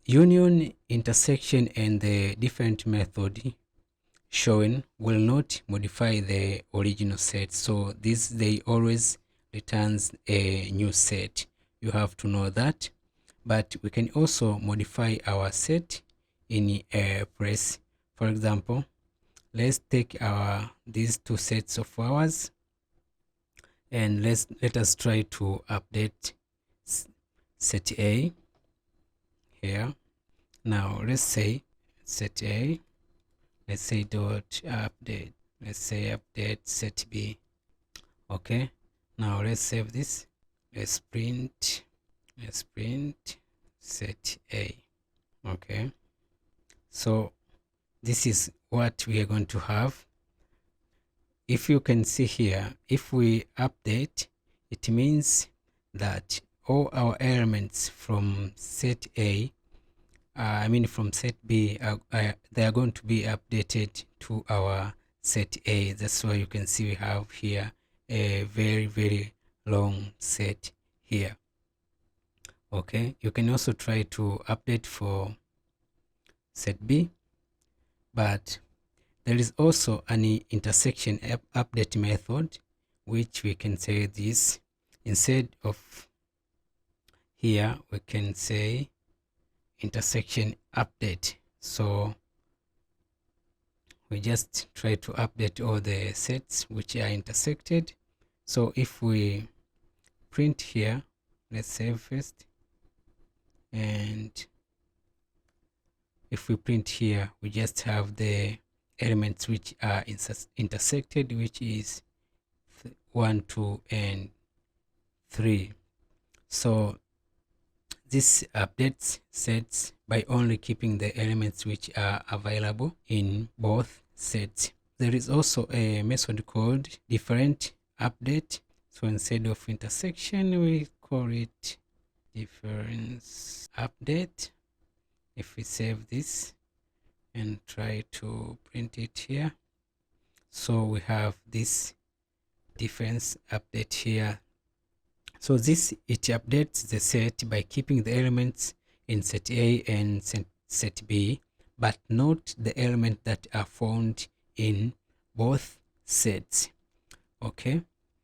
union, intersection, and the different method shown will not modify the original set. So this, they always returns a new set. You have to know that. But we can also modify our set in a place. For example, let's take these two sets of ours, and let us try to update set A here. Now let's say set A, let's say dot update, let's say update set B. Okay, now let's save this. Let's print set A. Okay, so this is what we are going to have. If you can see here, if we update, it means that all our elements from set A, from set B, they are going to be updated to our set A. That's why you can see we have here a very, very long set here. Okay, you can also try to update for set B, but there is also an intersection update method, which we can say this. Instead of here, we can say intersection update. So we just try to update all the sets which are intersected. So if we print here, let's save first, and if we print here, we just have the elements which are intersected, which is 1, 2, and 3. So this updates sets by only keeping the elements which are available in both sets. There is also a method called different update. So instead of intersection, we call it difference update. If we save this and try to print it here, so we have this difference update here. So this, it updates the set by keeping the elements in set A and set B, but not the elements that are found in both sets. Okay,